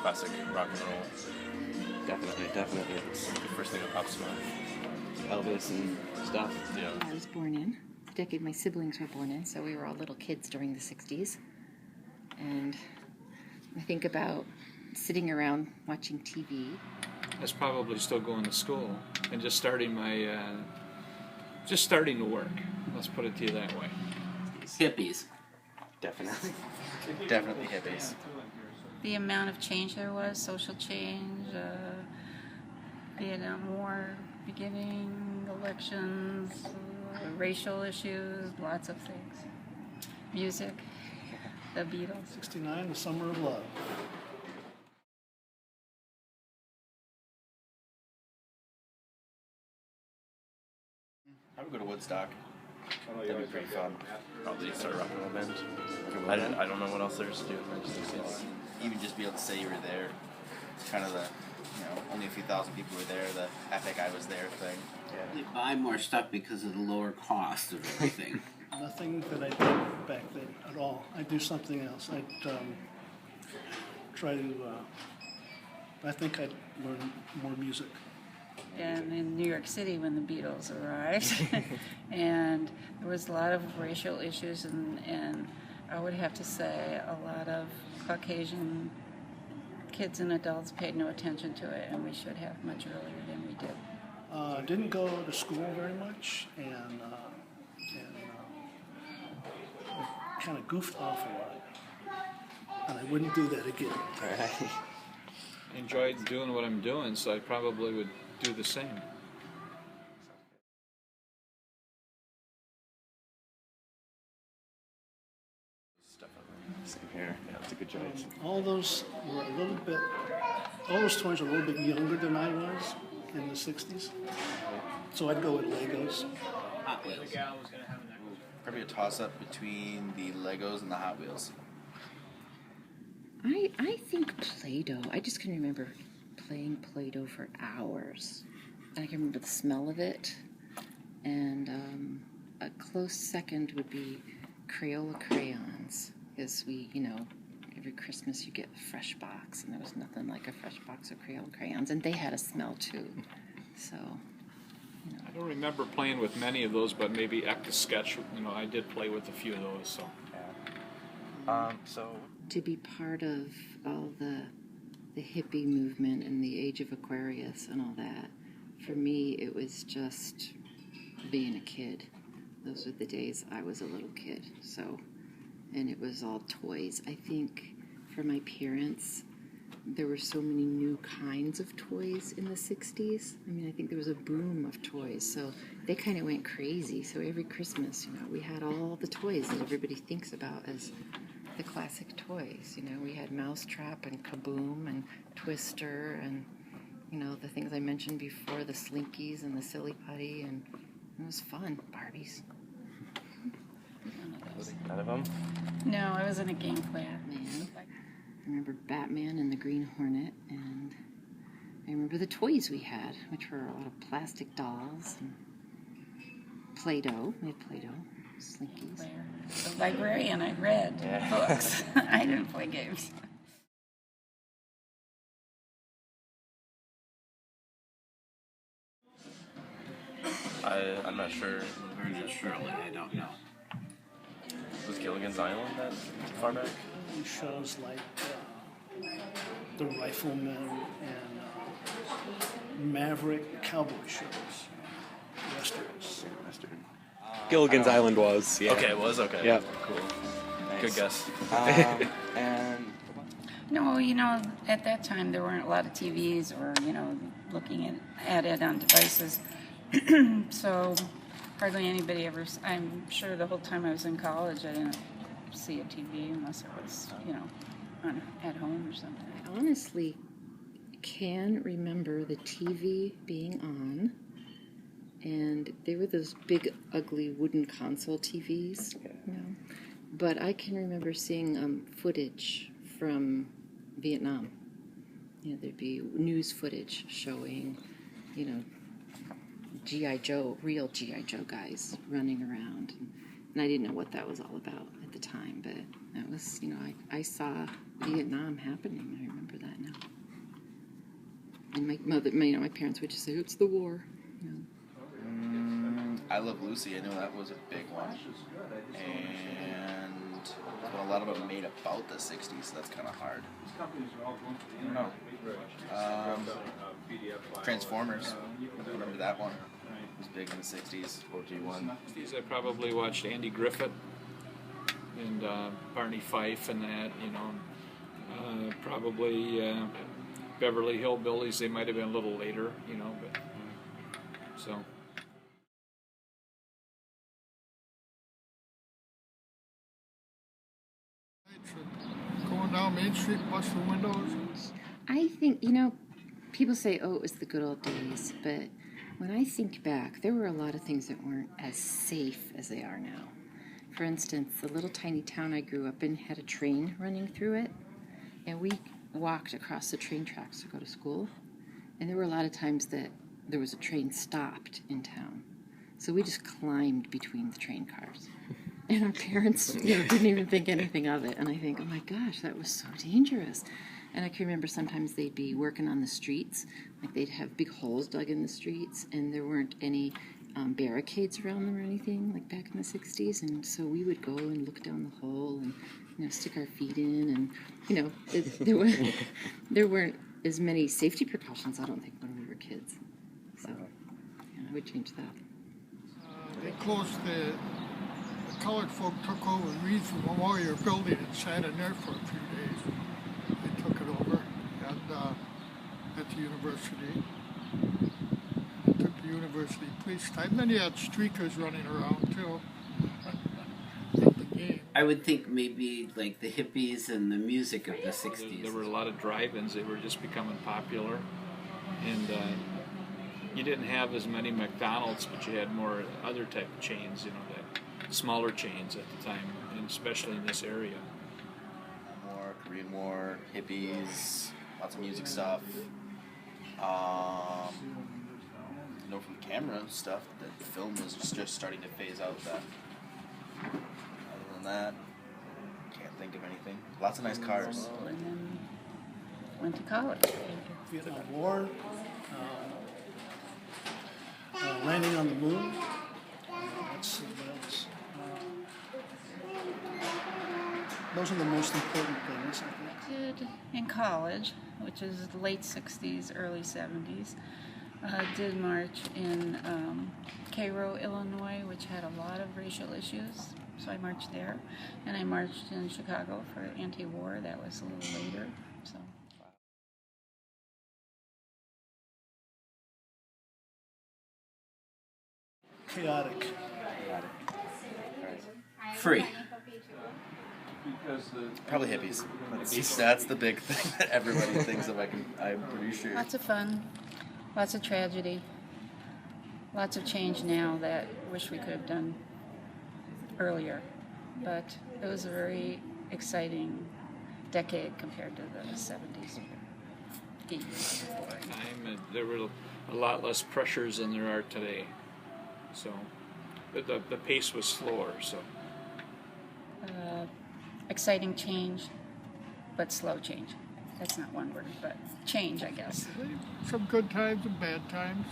classic rock and roll. Definitely. It's the first thing that pops to mind. Elvis and stuff. Yeah. I was born in the decade my siblings were born in, so we were all little kids during the 60s. And I think about sitting around watching TV. I was probably still going to school and just starting to work. Let's put it to you that way. Hippies. Definitely hippies. The amount of change there was, social change, Vietnam War beginning, elections, racial issues, lots of things. Music, the Beatles. 69, the Summer of Love. I would go to Woodstock. That'd be pretty fun. Probably start a rock and roll band. I don't know what else there's to do. Even just be able to say you were there. It's kind of the, only a few thousand people were there, the epic I was there thing. They buy more stuff because of the lower cost of everything. Nothing that I did back then at all. I do something else. I'd try to, I think I'd learn more music. And in New York City when the Beatles arrived, and there was a lot of racial issues, and I would have to say a lot of Caucasian kids and adults paid no attention to it, and we should have much earlier than we did. Didn't go to school very much, and kind of goofed off a lot, and I wouldn't do that again. Right. I enjoyed doing what I'm doing, so I probably would do the same. Same here. Yeah, that's a good choice. All those toys were a little bit younger than I was in the 60s. So I'd go with Legos. Hot Wheels. Probably a toss-up between the Legos and the Hot Wheels. I think Play-Doh. I just can remember playing Play-Doh for hours. I can remember the smell of it. And a close second would be Crayola crayons. Because every Christmas you get a fresh box, and there was nothing like a fresh box of Crayola crayons. And they had a smell too. So, I don't remember playing with many of those, but maybe Etch-a-Sketch, I did play with a few of those. So. To be part of all the hippie movement and the age of Aquarius and all that, for me it was just being a kid. Those were the days I was a little kid. So, and it was all toys. I think for my parents, there were so many new kinds of toys in the 60s. I think there was a boom of toys, so they kind of went crazy. So every Christmas, we had all the toys that everybody thinks about as the classic toys. We had Mousetrap and Kaboom and Twister and, the things I mentioned before, the Slinkies and the Silly Putty, and it was fun. Barbies. None of them? No, I wasn't a game player. Batman. I remember Batman and the Green Hornet, and I remember the toys we had, which were a lot of plastic dolls and Play-Doh. We had Play-Doh, Slinkies. The librarian, I read books. I didn't play games. I'm not sure. Surely, I don't know. Was Gilligan's Island that far back? Shows like The Rifleman and Maverick cowboy shows, westerns. Gilligan's Island was, yeah. Okay, it was? Okay. Yeah. Cool. Nice. Good guess. And No, at that time there weren't a lot of TVs or, looking at it on devices. So hardly anybody ever, I'm sure the whole time I was in college I didn't see a TV unless it was, at home or something. I honestly can remember the TV being on, and they were those big, ugly wooden console TVs, But I can remember seeing footage from Vietnam. There'd be news footage showing, G.I. Joe, real G.I. Joe guys running around. and I didn't know what that was all about at the time, but that was, I saw Vietnam happening. I remember that now. And my mother, my parents would just say, "It's the war." I Love Lucy. I know that was a big one, and a lot of it made about the '60s. So that's kind of hard. I don't know. Transformers. I remember that one. It was big in the '60s. 4G1. I probably watched Andy Griffith and Barney Fife and that. Probably Beverly Hillbillies. They might have been a little later, but so. Going down Main Street, bust the windows. I think, people say, oh, it was the good old days, but when I think back, there were a lot of things that weren't as safe as they are now. For instance, the little tiny town I grew up in had a train running through it, and we walked across the train tracks to go to school, and there were a lot of times that there was a train stopped in town. So we just climbed between the train cars. And our parents, didn't even think anything of it. And I think, oh my gosh, that was so dangerous. And I can remember sometimes they'd be working on the streets, like they'd have big holes dug in the streets, and there weren't any barricades around them or anything, like back in the '60s. And so we would go and look down the hole and stick our feet in, and there weren't as many safety precautions, I don't think, when we were kids. So I would change that. They closed the colored folk took over Reed's Memorial Building and sat in there for a few days. They took it over at the university. They took the university police time. Then you had streakers running around too. I would think maybe like the hippies and the music of the '60s. There were a lot of drive-ins. They were just becoming popular, and you didn't have as many McDonald's, but you had more other type of chains. That smaller chains at the time, and especially in this area. War, Korean War, hippies, lots of music stuff. From camera stuff, the film was just starting to phase out that. Other than that, can't think of anything. Lots of nice cars. And then went to college. Vietnam War, landing on the moon. Let's see what else. Those are the most important things, I think. Did in college, which is the late '60s, early '70s. Did march in Cairo, Illinois, which had a lot of racial issues. So I marched there, and I marched in Chicago for anti-war. That was a little later. So. Chaotic. Free. Probably hippies. That's the big thing that everybody thinks of. I'm pretty sure. Lots of fun, lots of tragedy, lots of change now that wish we could have done earlier. But it was a very exciting decade compared to the '70s. Time, there were a lot less pressures than there are today. So, but the pace was slower. So. Exciting change, but slow change. That's not one word, but change, I guess. Some good times and bad times.